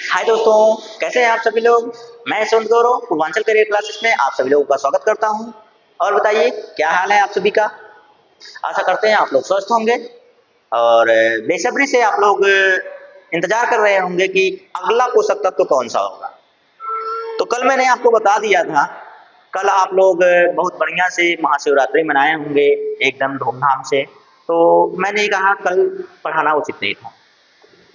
हाय दोस्तों, कैसे हैं आप सभी लोग। मैं यशवंत गौरव पूर्वांचल करियर क्लासेस में आप सभी लोगों का स्वागत करता हूं। और बताइए क्या हाल है आप सभी का। आशा करते हैं आप लोग स्वस्थ होंगे और बेसब्री से आप लोग इंतजार कर रहे होंगे कि अगला पोषक तत्व कौन सा होगा। तो कल मैंने आपको बता दिया था, कल आप लोग बहुत बढ़िया से महाशिवरात्रि मनाए होंगे एकदम धूमधाम से। तो मैंने कहा कल पढ़ाना उचित नहीं था।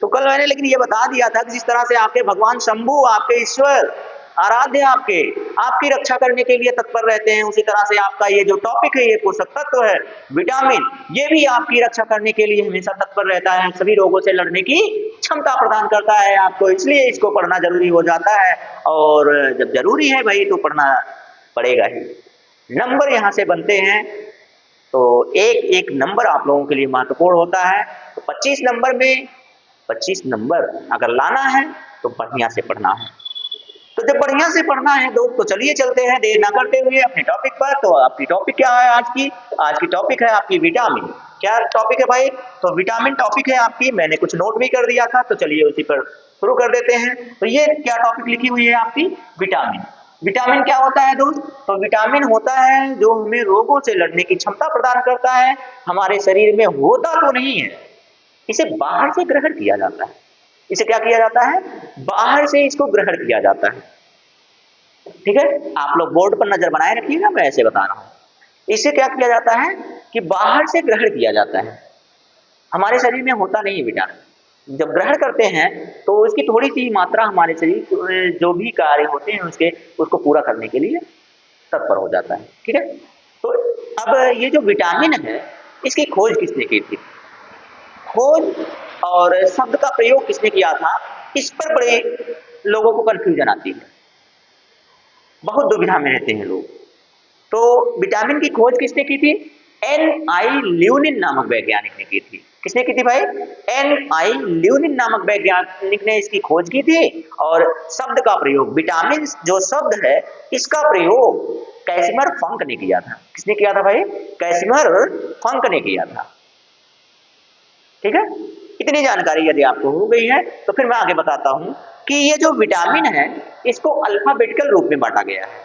तो कल मैंने लेकिन ये बता दिया था कि जिस तरह से आपके भगवान शंभू, आपके ईश्वर आराध्य आपकी रक्षा करने के लिए तत्पर रहते हैं, उसी तरह से आपका ये जो टॉपिक है, ये पोषक तत्व है विटामिन, ये भी आपकी रक्षा करने के लिए हमेशा तत्पर रहता है, सभी रोगों से लड़ने की क्षमता प्रदान करता है आपको। इसलिए इसको पढ़ना जरूरी हो जाता है और जब जरूरी है भाई तो पढ़ना पड़ेगा ही। नंबर यहाँ से बनते हैं तो एक एक नंबर आप लोगों के लिए महत्वपूर्ण होता है। तो 25 नंबर अगर लाना है तो बढ़िया से पढ़ना है। तो जब बढ़िया से पढ़ना है दोस्त तो चलिए चलते हैं देर ना करते हुए अपने टॉपिक पर। तो आपकी टॉपिक क्या है आज की टॉपिक है आपकी विटामिन। क्या टॉपिक है भाई? तो विटामिन टॉपिक है आपकी। मैंने कुछ नोट भी कर दिया था, तो चलिए उसी पर शुरू कर देते हैं। तो ये क्या टॉपिक लिखी हुई है आपकी? विटामिन। विटामिन क्या होता है दोस्त? तो विटामिन होता है जो हमें रोगों से लड़ने की क्षमता प्रदान करता है। हमारे शरीर में होता तो नहीं है, इसे बाहर से ग्रहण किया जाता है। इसे क्या किया जाता है? बाहर से इसको ग्रहण किया जाता है। ठीक है, आप लोग बोर्ड पर नजर बनाए रखिएगा, मैं ऐसे बता रहा हूं। इसे क्या किया जाता है कि बाहर से ग्रहण किया जाता है, हमारे शरीर में होता नहीं है विटामिन। जब ग्रहण करते हैं तो इसकी थोड़ी सी मात्रा हमारे शरीर जो भी कार्य होते हैं उसको पूरा करने के लिए तत्पर हो जाता है। ठीक है, तो अब ये जो विटामिन है इसकी खोज किसने की थी? खोज और शब्द का प्रयोग किसने किया था, इस पर बड़े लोगों को कंफ्यूजन आती है, बहुत दुविधा में रहते हैं लोग। तो विटामिन की खोज किसने की थी? N.I. ल्यूनिन नामक वैज्ञानिक ने की थी। किसने की थी भाई? N.I. ल्यूनिन नामक वैज्ञानिक ने इसकी खोज की थी। और शब्द का प्रयोग, विटामिन जो शब्द है इसका प्रयोग कैसिमर फंक ने किया था। किसने किया था भाई? कैसिमर फंक ने किया था। ठीक है, इतनी जानकारी यदि आपको हो गई है तो फिर मैं आगे बताता हूं कि ये जो विटामिन है इसको अल्फाबेटिकल रूप में बांटा गया है।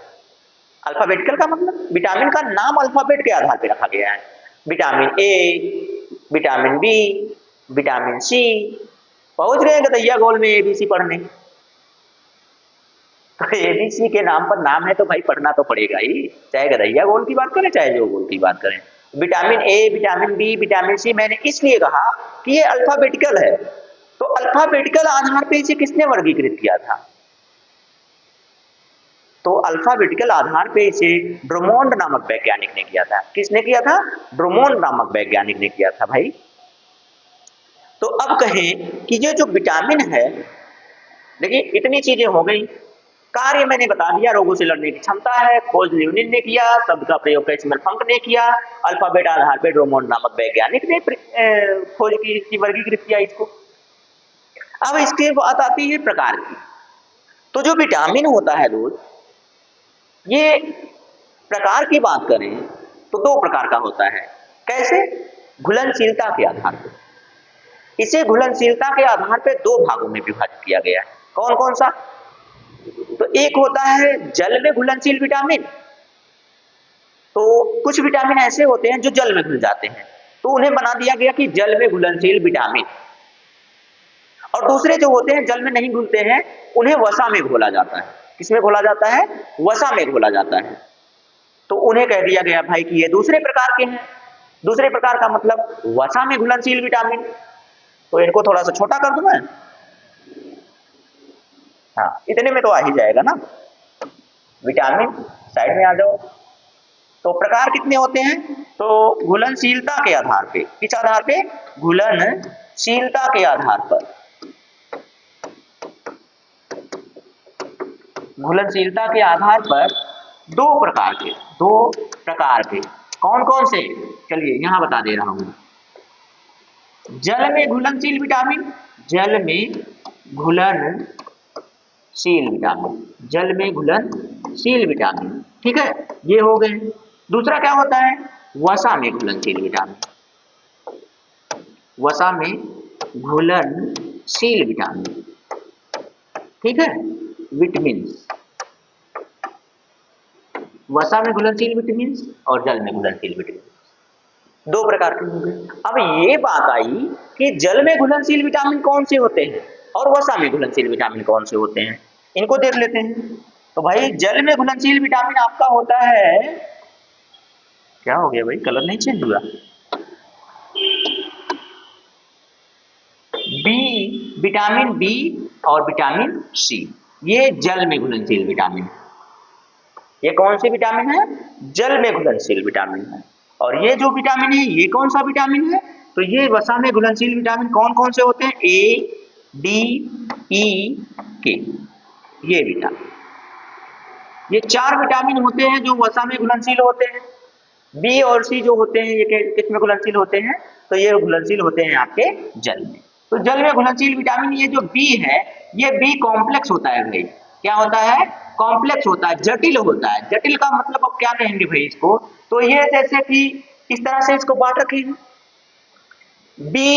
अल्फाबेटिकल का मतलब विटामिन का नाम अल्फाबेट के आधार पर रखा गया है। Vitamin A, vitamin B, vitamin C. पहुंच गए गदैया गोल में एबीसी पढ़ने। तो एबीसी के नाम पर नाम है तो भाई पढ़ना तो पड़ेगा ही, चाहे गदैया गोल की बात करें चाहे जो गोल की बात करें। Vitamin A, vitamin B, vitamin C मैंने इसलिए कहा कि ये अल्फाबेटिकल है। तो अल्फाबेटिकल आधार पे इसे किसने वर्गीकृत किया था? तो अल्फाबेटिकल आधार पे इसे ड्रुमोंड नामक वैज्ञानिक ने किया था। किसने किया था? ड्रुमोंड नामक वैज्ञानिक ने किया था भाई। तो अब कहें कि ये जो विटामिन है, देखिए इतनी चीजें हो गई। कार्य मैंने बता दिया, रोगों से लड़ने की क्षमता है, खोज ल्यूनिन ने किया, शब्द का प्रयोग कैसिमर फंक ने किया, अल्फाबेट आधार पे ड्रुमोंड नामक वैज्ञानिक ने खोज की वर्गीकृत किया इसको। अब इसके बात आती है प्रकार की। तो जो विटामिन होता है दोस्त, ये प्रकार की बात करें तो दो प्रकार का होता है। कैसे? घुलनशीलता के आधार पर। इसे घुलनशीलता के आधार पर दो भागों में विभाजित किया गया है। कौन कौन सा? तो एक होता है जल में घुलनशील विटामिन। तो कुछ विटामिन ऐसे होते हैं जो जल में घुल जाते हैं, तो उन्हें बना दिया गया कि जल में घुलनशील विटामिन। और दूसरे जो होते हैं जल में नहीं घुलते हैं, उन्हें वसा में घोला जाता है। किसमें घोला जाता है? वसा में घोला जाता है। तो उन्हें कह दिया गया भाई कि ये दूसरे प्रकार के हैं। दूसरे प्रकार का मतलब वसा में घुलनशील विटामिन। तो इनको थोड़ा सा छोटा कर दूं मैं? हाँ, इतने में तो आ ही जाएगा ना। विटामिन साइड में आ जाओ। तो प्रकार कितने होते हैं? तो घुलनशीलता के आधार पे। किस आधार पे? घुलनशीलता के आधार पर। घुलनशीलता के आधार पर दो प्रकार के कौन कौन से? चलिए यहां बता दे रहा हूं। जल में घुलनशील विटामिन, जल में घुलनशील विटामिन, जल में घुलनशील विटामिन। ठीक है, ये हो गए। दूसरा क्या होता है? वसा में घुलनशील विटामिन। वसा में घुलनशील विटामिन। ठीक है, विटामिन, वसा में घुलनशील विटामिन और जल में घुलनशील विटामिन, दो प्रकार के होंगे। अब ये बात आई कि जल में घुलनशील विटामिन कौन से होते हैं और वसा में घुलनशील विटामिन कौन से होते हैं, इनको देख लेते हैं। तो भाई जल में घुलनशील विटामिन आपका होता है, क्या हो गया भाई, कलर नहीं चेंज हुआ, बी, विटामिन बी और विटामिन सी, ये जल में घुलनशील विटामिन है। ये कौन सी विटामिन है, जल में घुलनशील विटामिन है। और ये जो विटामिन है ये कौन सा विटामिन है, तो ये वसा में घुलनशील विटामिन कौन कौन से होते हैं, ए, डी, ई, के, ये विटामिन, ये चार विटामिन होते हैं जो वसा में घुलनशील होते हैं। बी और सी जो होते हैं ये किस में घुलनशील होते हैं, तो ये घुलनशील होते हैं आपके जल में। तो जल में घुलनशील विटामिन ये जो बी है, ये बी कॉम्प्लेक्स होता है भाई, क्या होता है, कॉम्प्लेक्स होता है, जटिल होता है। जटिल का मतलब अब क्या कहेंगे भाई इसको, तो ये जैसे कि इस तरह से इसको बांट रखिए। बी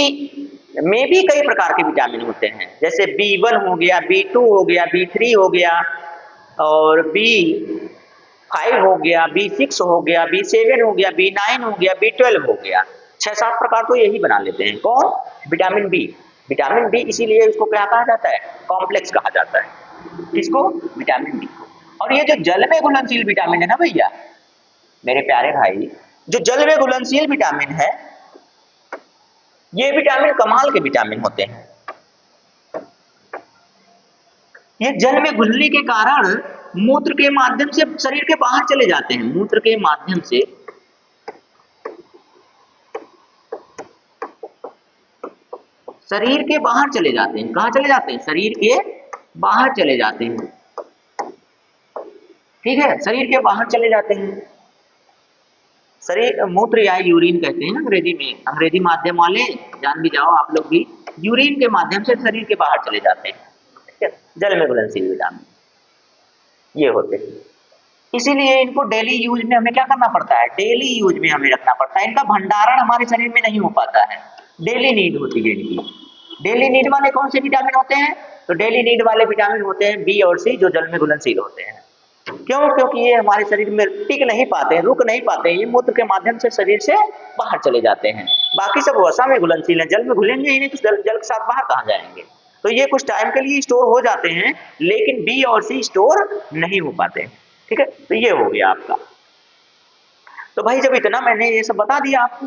में भी कई प्रकार के विटामिन होते हैं, जैसे B1 हो गया, B2 हो गया, B3 हो गया, और B5 हो गया, B6 हो गया, B7 हो गया, B9 हो गया, B12 हो गया। 6-7 प्रकार तो यही बना लेते हैं, कौन, विटामिन बी। विटामिन बी इसीलिए इसको क्या कहा जाता है, कॉम्प्लेक्स कहा जाता है, किसको, विटामिन बी को। और ये जो जल में घुलनशील विटामिन है ना भैया मेरे प्यारे भाई, जो जल में घुलनशील विटामिन है, ये विटामिन कमाल के विटामिन होते हैं। ये जल में घुलने के कारण मूत्र के माध्यम से शरीर के बाहर चले जाते हैं, मूत्र के माध्यम से शरीर के बाहर चले जाते हैं। कहां चले जाते हैं, शरीर के बाहर चले जाते हैं, ठीक है, शरीर के बाहर चले जाते हैं। शरीर, मूत्र या यूरिन कहते हैं अंग्रेजी में, अंग्रेजी माध्यम वाले जान भी जाओ आप लोग भी, यूरिन के माध्यम से शरीर के बाहर चले जाते हैं, ठीक है, जल में घुलनशील विटामिन ये होते हैं। इसीलिए इनको डेली यूज में हमें क्या करना पड़ता है, डेली यूज में हमें रखना पड़ता है। इनका भंडारण हमारे शरीर में नहीं हो पाता है, डेली नीड होती है इनकी। डेली नीड वाले कौन से विटामिन होते हैं, तो डेली नीड वाले विटामिन होते हैं बी और सी, जो जल में घुलनशील होते हैं। क्यों, क्योंकि ये हमारे शरीर में टिक नहीं पाते हैं, रुक नहीं पाते हैं, ये मूत्र के माध्यम से शरीर से बाहर चले जाते हैं। बाकी सब वसा में घुलनशील है, जल में घुलेंगे ही नहीं, तो जल के साथ बाहर कहाँ जाएंगे। तो ये कुछ टाइम के लिए स्टोर हो जाते हैं, लेकिन बी और सी स्टोर नहीं हो पाते, ठीक है। तो ये हो गया आपका। तो भाई जब इतना मैंने ये सब बता दिया आपको,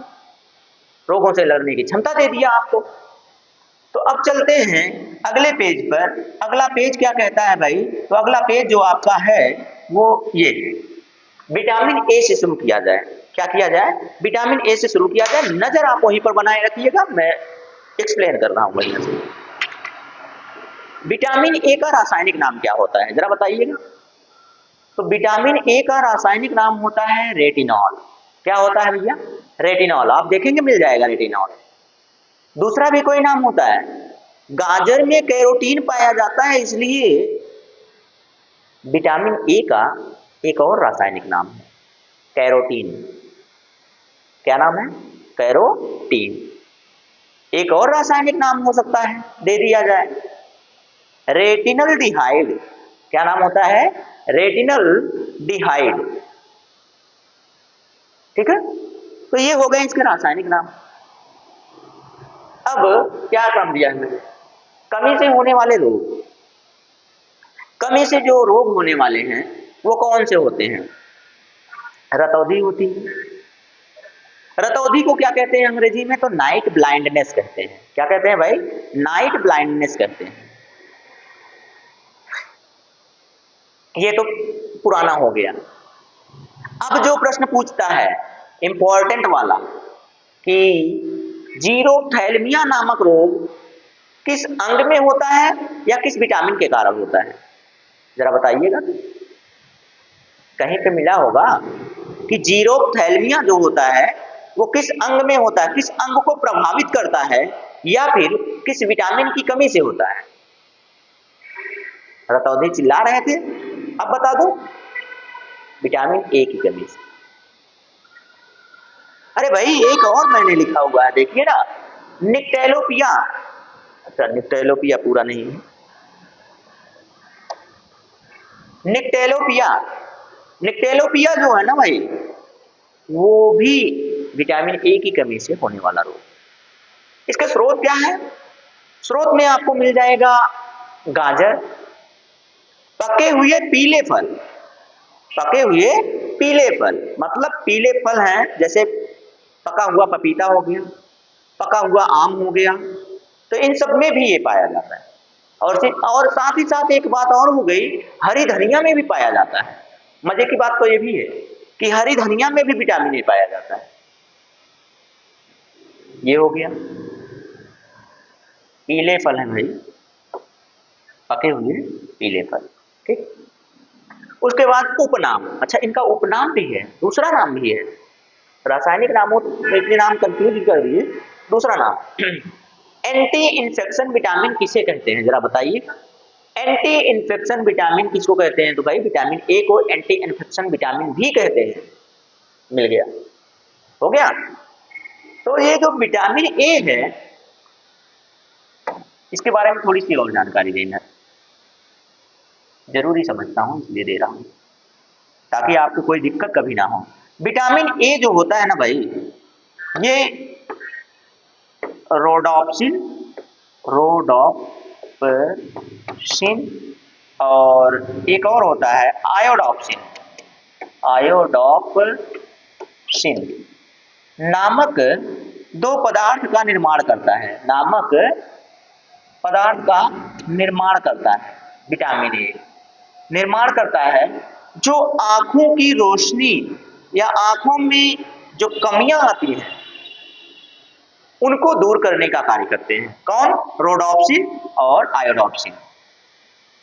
रोगों से लड़ने की क्षमता दे दिया आपको, तो अब चलते हैं अगले पेज पर। अगला पेज क्या कहता है भाई, तो अगला पेज जो आपका है वो ये विटामिन ए से शुरू किया जाए। क्या किया जाए, विटामिन ए से शुरू किया जाए। नजर आप वहीं पर बनाए रखिएगा, मैं एक्सप्लेन कर रहा हूं बढ़िया से। विटामिन ए का रासायनिक नाम क्या होता है जरा बताइएगा। तो विटामिन ए का रासायनिक नाम होता है रेटिनॉल। क्या होता है भैया, रेटिनॉल। आप देखेंगे मिल जाएगा रेटिनॉल। दूसरा भी कोई नाम होता है, गाजर में कैरोटीन पाया जाता है, इसलिए विटामिन ए का एक और रासायनिक नाम है कैरोटीन। क्या नाम है, कैरोटीन। एक और रासायनिक नाम हो सकता है, दे दिया जाए, रेटिनल डिहाइड। क्या नाम होता है, रेटिनल डिहाइड, ठीक है। तो ये हो गए इसके रासायनिक नाम। अब क्या क्रम दिया है मैंने, कमी से होने वाले रोग। कमी से जो रोग होने वाले हैं वो कौन से होते हैं, रतौंधी होती है। रतौंधी को क्या कहते हैं अंग्रेजी में, तो नाइट ब्लाइंडनेस कहते हैं। क्या कहते हैं भाई, नाइट ब्लाइंडनेस कहते हैं। ये तो पुराना हो गया। अब जो प्रश्न पूछता है इंपॉर्टेंट वाला कि जीरोथैलेमिया नामक रोग किस अंग में होता है या किस विटामिन के कारण होता है, जरा बताइएगा। कहीं पे मिला होगा कि जीरोथैलेमिया जो होता है वो किस अंग में होता है, किस अंग को प्रभावित करता है, या फिर किस विटामिन की कमी से होता है। रतौंधी चिल्ला रहे थे, अब बता दो, विटामिन ए की कमी से। अरे भाई एक और मैंने लिखा हुआ है, देखिए ना, निक्टेलोपिया। अच्छा निक्टेलोपिया पूरा नहीं है, निक्टेलोपिया, निक्टेलोपिया जो है ना भाई, वो भी विटामिन ए की कमी से होने वाला रोग। इसका स्रोत क्या है? स्रोत में आपको मिल जाएगा गाजर, पके हुए पीले फल, पके हुए पीले फल मतलब पीले फल हैं, जैसे पका हुआ पपीता हो गया, पका हुआ आम हो गया, तो इन सब में भी ये पाया जाता है। और साथ ही साथ एक बात और हो गई, हरी धनिया में भी पाया जाता है। मजे की बात तो ये भी है कि हरी धनिया में भी विटामिन ए पाया जाता है। ये हो गया पीले फल है भाई, पके हुए पीले फल, ठीक। उसके बाद उपनाम, अच्छा इनका उपनाम भी है, दूसरा नाम भी है। रासायनिक नामों में इतने नाम कंफ्यूज कर दिए। दूसरा नाम एंटी इन्फेक्शन विटामिन किसे कहते हैं, जरा बताइए। एंटी इन्फेक्शन विटामिन किसको कहते हैं? तो भाई विटामिन ए को एंटी इन्फेक्शन विटामिन भी कहते हैं। मिल गया, हो गया। तो ये जो विटामिन ए है, इसके बारे में थोड़ी सी और जानकारी देना जरूरी समझता हूं, इसलिए दे रहा हूं ताकि आपको कोई दिक्कत कभी ना हो। विटामिन ए जो होता है ना भाई, ये रोडॉप्सिन, रोडॉप्सिन और एक और होता है आयोडॉप्सिन, आयोडॉप्सिन नामक दो पदार्थ का निर्माण करता है, नामक पदार्थ का निर्माण करता है। विटामिन ए निर्माण करता है जो आंखों की रोशनी या आंखों में जो कमियां आती हैं उनको दूर करने का कार्य करते हैं। कौन? रोडॉप्सिन और आयोडॉप्सिन।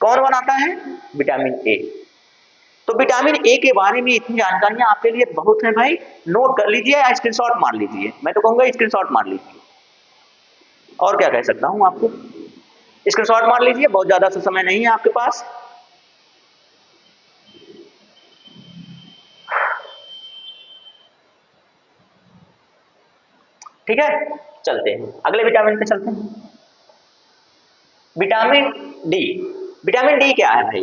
कौन बनाता है? विटामिन ए। तो विटामिन ए के बारे में इतनी जानकारियां आपके लिए बहुत है भाई, नोट कर लीजिए या स्क्रीनशॉट मार लीजिए। मैं तो कहूंगा स्क्रीनशॉट मार लीजिए, और क्या कह सकता हूं आपको। स्क्रीनशॉट मार लीजिए, बहुत ज्यादा सा समय नहीं है आपके पास। ठीक है, चलते हैं अगले विटामिन पे चलते हैं। Vitamin D. विटामिन डी क्या है भाई?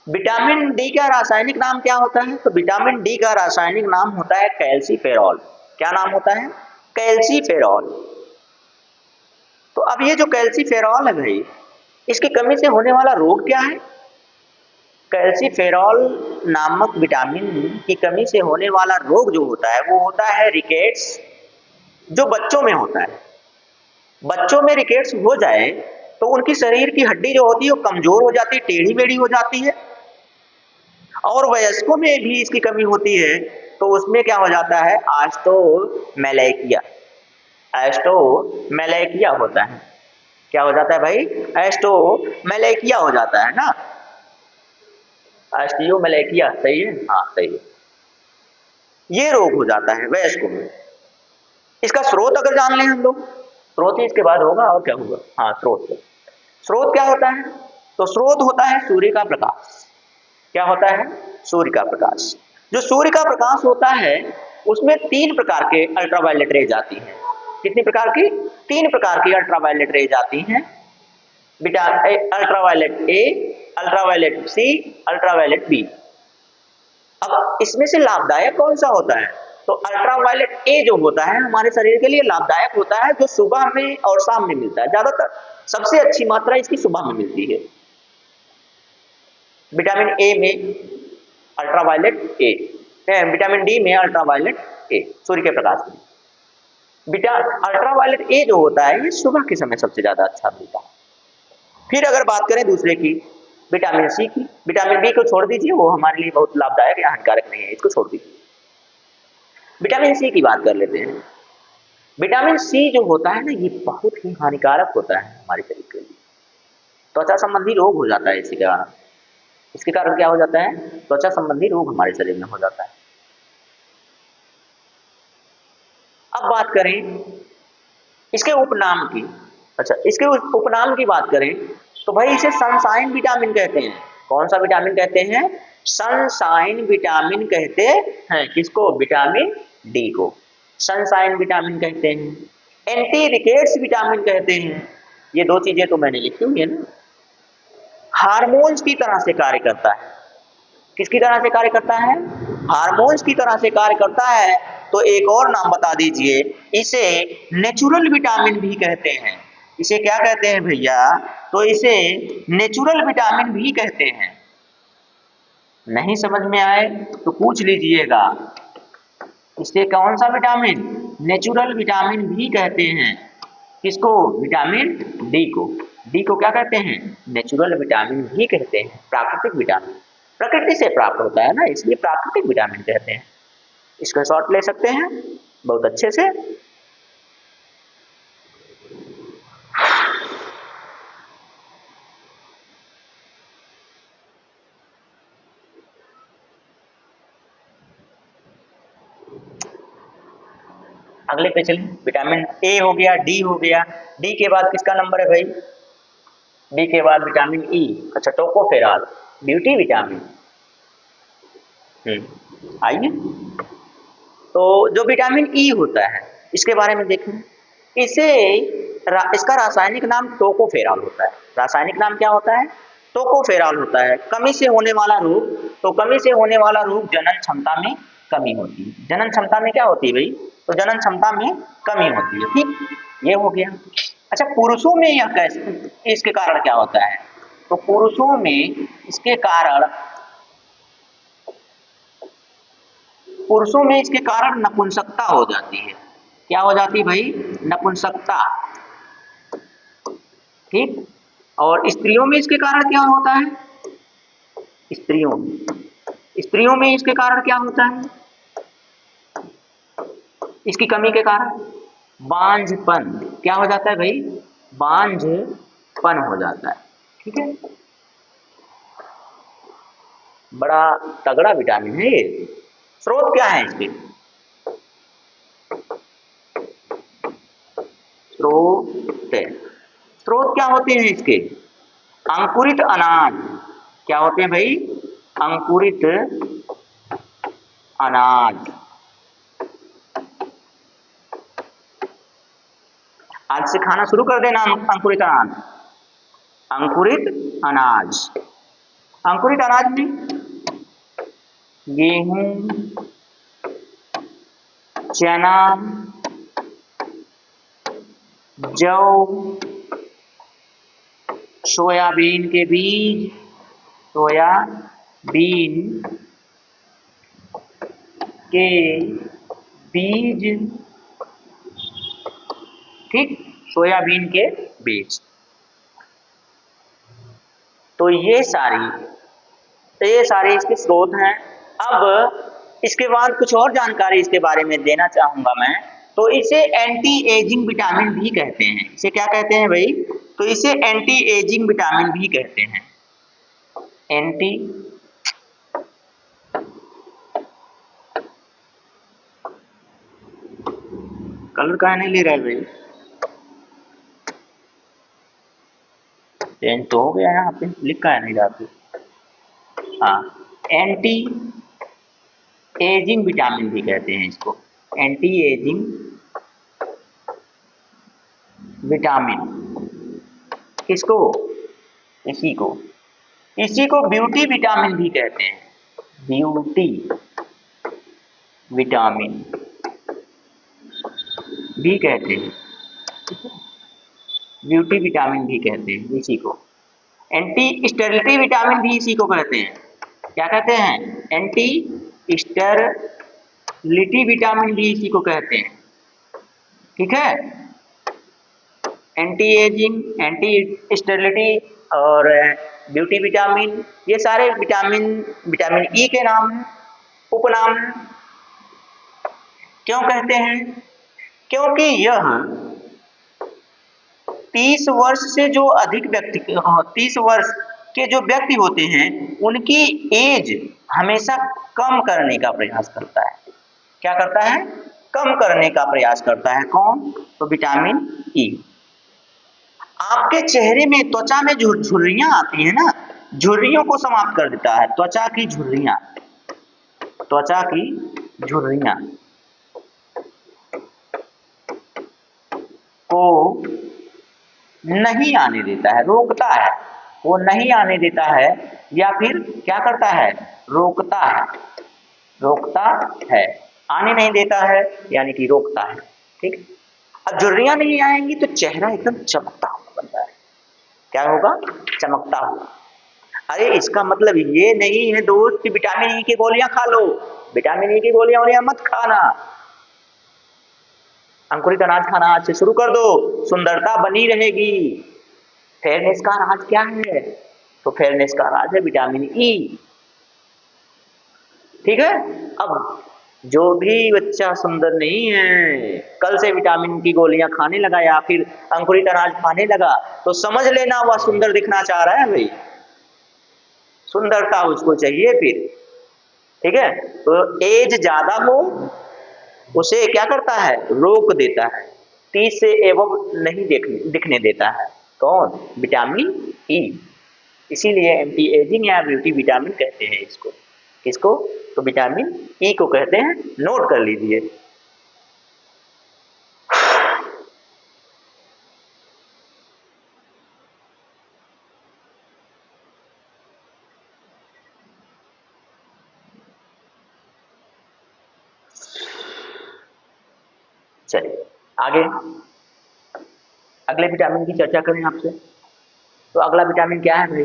विटामिन डी का रासायनिक नाम क्या होता है? तो विटामिन डी का रासायनिक नाम होता है कैल्सीफेरॉल। क्या नाम होता है? कैल्सीफेरॉल। तो अब ये जो कैल्सीफेरॉल है भाई, इसकी कमी से होने वाला रोग क्या है? कैल्सीफेरॉल नामक विटामिन की कमी से होने वाला रोग जो होता है वो होता है रिकेट्स, जो बच्चों में होता है। बच्चों में रिकेट्स हो जाए तो उनकी शरीर की हड्डी जो होती है वो कमजोर हो जाती है, टेढ़ी मेढ़ी हो जाती है। और वयस्कों में भी इसकी कमी होती है तो उसमें क्या हो जाता है? एस्ट्रोमेलाइकिया, एस्ट्रोमेलाइकिया होता है। क्या हो जाता है भाई? एस्ट्रोमेलाइकिया हो जाता है ना। एस्टियोमेलाइकिया सही है, हाँ सही है। ये रोग हो जाता है वयस्कों में। इसका स्रोत अगर जान लें हम लोग, स्रोत ही इसके बाद होगा, और क्या होगा? हाँ स्रोत। स्रोत क्या होता है? तो स्रोत होता है सूर्य का प्रकाश। क्या होता है? सूर्य का प्रकाश। जो सूर्य का प्रकाश होता है उसमें 3 प्रकार के अल्ट्रावायलेट रेज आती हैं। कितनी प्रकार की? 3 प्रकार की अल्ट्रावायलेट रेज आती हैं। Ultraviolet A, ultraviolet C, ultraviolet B. अब इसमें से लाभदायक कौन सा होता है? तो अल्ट्रावायलेट ए जो होता है हमारे शरीर के लिए लाभदायक होता है, जो सुबह में और शाम में मिलता है। ज्यादातर सबसे अच्छी मात्रा इसकी सुबह में मिलती है। विटामिन ए में अल्ट्रावायलेट ए, विटामिन डी में अल्ट्रावायलेट ए, सूर्य के प्रकाश में। अल्ट्रावायलेट ए जो होता है ये सुबह के समय सबसे ज्यादा अच्छा मिलता है। फिर अगर बात करें दूसरे की, विटामिन सी की, विटामिन बी को छोड़ दीजिए, वो हमारे लिए बहुत लाभदायक या हानिकारक नहीं है, इसको छोड़ दीजिए। विटामिन सी की बात कर लेते हैं। विटामिन सी जो होता है ना, ये बहुत ही हानिकारक होता है हमारे शरीर के लिए। त्वचा संबंधी रोग हो जाता है इसके कारण। इसके कारण क्या हो जाता है? त्वचा संबंधी रोग हमारे शरीर में हो जाता है। अब बात करें इसके उपनाम की। अच्छा, इसके उपनाम की बात करें तो भाई इसे सनशाइन विटामिन कहते हैं। कौन सा विटामिन कहते हैं? सनशाइन विटामिन कहते हैं। किसको? विटामिन डी को सनशाइन विटामिन कहते हैं। एंटी रिकेट्स विटामिन कहते हैं। ये 2 चीजें तो मैंने लिखी हुई है ना। हार्मोन्स की तरह से कार्य करता है। किसकी तरह से कार्य करता है? हार्मोन्स की तरह से कार्य करता है। तो एक और नाम बता दीजिए, इसे नेचुरल विटामिन भी कहते हैं। इसे क्या कहते हैं भैया? तो इसे नेचुरल विटामिन भी कहते हैं। नहीं समझ में आए तो पूछ लीजिएगा, इसे कौन सा विटामिन? नेचुरल विटामिन भी कहते हैं। किसको? विटामिन डी को। डी को क्या कहते हैं? नेचुरल विटामिन भी कहते हैं, प्राकृतिक विटामिन। प्रकृति से प्राप्त होता है ना, इसलिए प्राकृतिक विटामिन कहते हैं। इसका शॉर्ट ले सकते हैं बहुत अच्छे से। अगले पे चलिए, विटामिन ए हो गया, डी हो गया। डी के बाद किसका नंबर है भाई? डी के बाद विटामिन ई। अच्छा, टोकोफेरॉल, ब्यूटी विटामिन। आइए, तो जो विटामिन ई होता है इसके बारे में देखें। इसका रासायनिक नाम टोकोफेरॉल होता है। रासायनिक नाम क्या होता है? टोकोफेरॉल होता है। कमी से होने वाला रोग, तो कमी से होने वाला रोग जनन क्षमता में कमी होती है। जनन क्षमता में क्या होती है भाई? तो जनन क्षमता में कमी होती है। ठीक, ये हो गया। अच्छा, पुरुषों में यह कैसे, इसके कारण क्या होता है? तो पुरुषों में इसके कारण नपुंसकता हो जाती है। क्या हो जाती है भाई? नपुंसकता। ठीक, और स्त्रियों में इसके कारण क्या होता है? स्त्रियों में इसके कारण क्या होता है? इसकी कमी के कारण बांझपन। क्या हो जाता है भाई? बांझपन हो जाता है। ठीक है, बड़ा तगड़ा विटामिन है ये। स्रोत क्या है इसके? स्रोत क्या होते हैं इसके? अंकुरित अनाज। क्या होते हैं भाई? अंकुरित अनाज। आज से खाना शुरू कर देना अंकुरित अनाज। अंकुरित अनाज, अंकुरित अनाज में गेहूं, चना, जौ, सोयाबीन के बीज, ठीक, सोयाबीन के बीज। तो ये सारे इसके स्रोत हैं। अब इसके बाद कुछ और जानकारी इसके बारे में देना चाहूंगा मैं। तो इसे एंटी एजिंग विटामिन भी कहते हैं। इसे क्या कहते हैं भाई? तो इसे एंटी एजिंग विटामिन भी कहते हैं। एंटी कलर का नहीं ले रहा है भाई, चेंज तो हो गया है, यहाँ पे लिखा है नहीं रहा। हाँ, एंटी एजिंग विटामिन भी कहते हैं इसको। Anti ageing vitamin. किसको? इसी को ब्यूटी विटामिन भी कहते हैं। ब्यूटी विटामिन भी कहते हैं। ब्यूटी विटामिन भी कहते हैं इसी को। एंटी स्टेरिलिटी विटामिन भी इसी को कहते हैं। क्या कहते हैं? एंटी स्टेरिलिटी विटामिन भी इसी को कहते हैं। ठीक है, एंटी एजिंग, एंटी स्टेरिलिटी और ब्यूटी विटामिन, ये सारे विटामिन ई के नाम हैं, उपनाम हैं। क्यों कहते हैं? क्योंकि यह 30 वर्ष से जो अधिक व्यक्ति 30 वर्ष के जो व्यक्ति होते हैं उनकी एज हमेशा कम करने का प्रयास करता है। क्या करता है? कम करने का प्रयास करता है। कौन? तो विटामिन ई। आपके चेहरे में, त्वचा में जो झुर्रियां आती है ना, झुर्रियों को समाप्त कर देता है। त्वचा की झुर्रियां को नहीं आने देता है, रोकता है। वो नहीं आने देता है या फिर क्या करता है, रोकता है, रोकता है, आने नहीं देता है यानी कि रोकता है। ठीक, अब झुर्रियां नहीं आएंगी तो चेहरा एकदम चमकता हुआ बनता है। क्या होगा, चमकता हुआ। अरे इसका मतलब ये नहीं है दोस्त कि विटामिन ई की गोलियां खा लो, विटामिन ई की गोलियां वोलियां मत खाना। अंकुरित अनाज खाना आज से शुरू कर दो, सुंदरता बनी रहेगी। फेयरनेस का राज क्या है, तो फेयरनेस का राज है विटामिन ई। ठीक है, अब जो भी बच्चा सुंदर नहीं है, कल से विटामिन की गोलियां खाने लगा या फिर अंकुरित अनाज खाने लगा, तो समझ लेना वह सुंदर दिखना चाह रहा है भाई, सुंदरता उसको चाहिए फिर। ठीक है, तो एज ज्यादा हो उसे क्या करता है, रोक देता है, 30 से एवं नहीं दिखने देता है। कौन, विटामिन ई। इसीलिए एंटी एजिंग या ब्यूटी विटामिन कहते हैं इसको। किसको, तो विटामिन ई को कहते हैं, नोट कर लीजिए। चलिए आगे अगले विटामिन की चर्चा करें आपसे। तो अगला विटामिन क्या है भाई,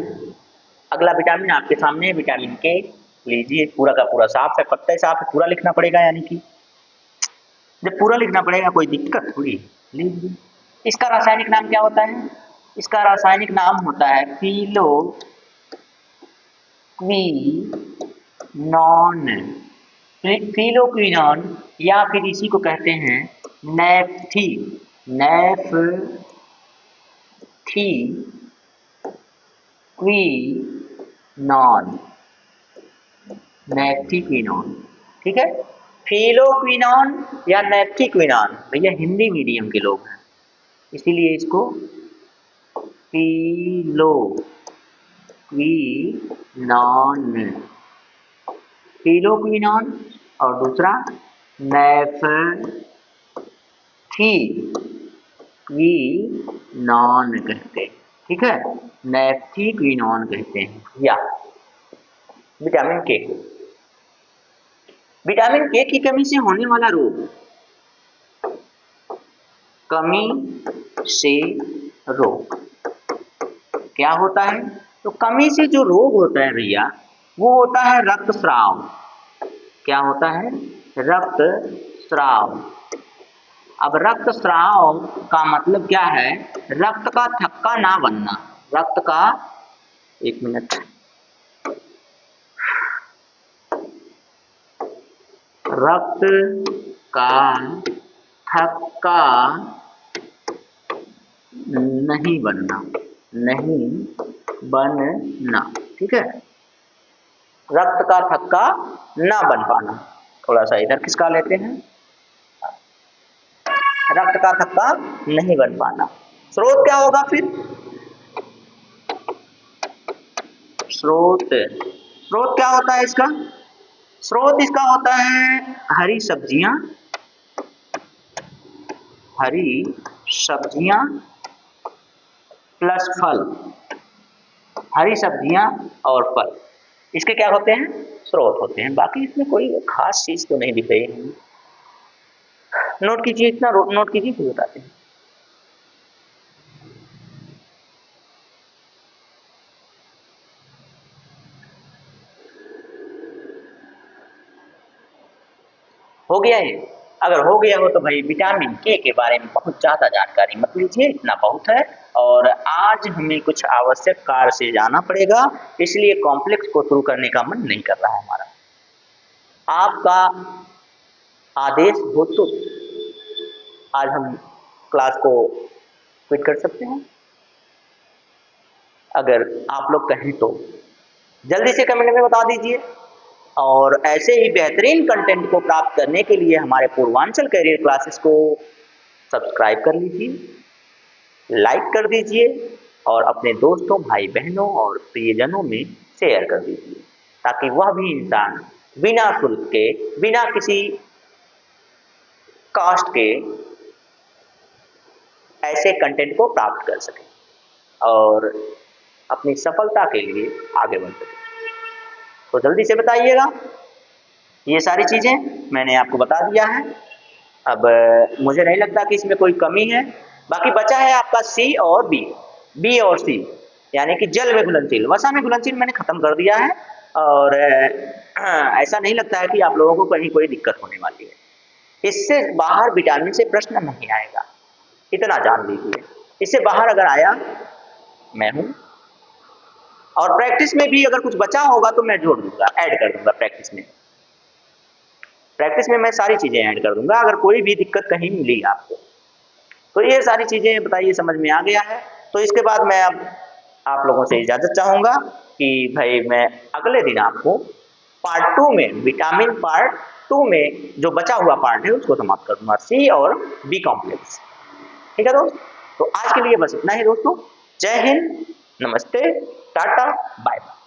अगला विटामिन आपके सामने है, विटामिन के। लीजिए, पूरा का पूरा साफ है, पत्ता साफ है, पूरा लिखना पड़ेगा, यानी कि जब पूरा लिखना पड़ेगा कोई दिक्कत थोड़ी। लीजिए, इसका रासायनिक नाम क्या होता है, इसका रासायनिक नाम होता है फिलो क्विनॉन। फिलोक्विनॉन या फिर इसी को कहते हैं नेफ्थी, नेफ्थी क्विनॉन, नेफ्थीक्विनॉन। ठीक है, फिलोक्विनॉन या नेफ्थीक्विनॉन, भैया हिंदी मीडियम के लोग हैं इसीलिए इसको फिलोक्विनॉन, फिलोक्विनॉन और दूसरा नेफ्थीक्विनॉन कहते हैं। ठीक है, नेफ्थीक्विनॉन कहते हैं। या विटामिन के, विटामिन के की कमी से होने वाला रोग, कमी से रोग क्या होता है, तो कमी से जो रोग होता है भैया वो होता है रक्तस्राव। क्या होता है, रक्तस्राव। अब रक्तस्राव का मतलब क्या है, रक्त का थक्का ना बनना, रक्त का, एक मिनट, रक्त का थक्का नहीं बनना, नहीं बनना। ठीक है, रक्त का थक्का ना बन पाना। थोड़ा सा इधर खिसका लेते हैं, रक्त का थक्का नहीं बन पाना। स्रोत क्या होगा फिर, स्रोत, स्रोत क्या होता है इसका, स्रोत इसका होता है हरी सब्जियां, हरी सब्जियां प्लस फल, हरी सब्जियां और फल, इसके क्या होते हैं, स्रोत होते हैं। बाकी इसमें कोई खास चीज तो नहीं दिख रही है, नोट कीजिए, इतना नोट कीजिए फिर बताते हैं। हो गया ये, अगर हो गया हो तो भाई विटामिन के बारे में बहुत ज़्यादा जानकारी मत लीजिए, इतना बहुत है। और आज हमें कुछ आवश्यक कार्य से जाना पड़ेगा, इसलिए कॉम्प्लेक्स को शुरू करने का मन नहीं कर रहा है हमारा। आपका आदेश हो तो आज हम क्लास को क्विट कर सकते हैं, अगर आप लोग कहें तो जल्दी से कमेंट में बता दीजिए। और ऐसे ही बेहतरीन कंटेंट को प्राप्त करने के लिए हमारे पूर्वांचल करियर क्लासेस को सब्सक्राइब कर लीजिए, लाइक कर दीजिए और अपने दोस्तों, भाई बहनों और प्रियजनों में शेयर कर दीजिए, ताकि वह भी इंसान बिना शुल्क के, बिना किसी कास्ट के ऐसे कंटेंट को प्राप्त कर सके। और अपनी सफलता के लिए आगे बढ़ सके। तो जल्दी से बताइएगा। ये सारी चीज़ें मैंने आपको बता दिया है। अब मुझे नहीं लगता कि इसमें कोई कमी है। बाकी बचा है आपका सी और बी, बी और सी, यानी कि जल में घुलनशील, वसा में घुलनशील मैंने खत्म कर दिया है। और ऐसा नहीं लगता है कि आप लोगों को कहीं कोई दिक्कत होने वाली है। इससे बाहर विटामिन से प्रश्न नहीं आएगा, इतना जान लीजिए। इससे बाहर अगर आया मैं हूं। और प्रैक्टिस में भी अगर कुछ बचा होगा तो मैं जोड़ दूंगा, ऐड कर दूंगा प्रैक्टिस में। प्रैक्टिस में मैं सारी चीजें ऐड कर दूंगा अगर कोई भी दिक्कत कहीं मिली आपको। तो ये सारी चीजें बताइए समझ में आ गया है। तो इसके बाद मैं अब आप लोगों से इजाजत चाहूंगा कि भाई मैं अगले दिन आपको पार्ट 2 में, विटामिन पार्ट 2 में जो बचा हुआ पार्ट है उसको समाप्त कर दूंगा, सी और बी कॉम्प्लेक्स। ठीक है दोस्त, तो आज के लिए बस इतना ही दोस्तों। जय हिंद, नमस्ते, टाटा, बाय बाय।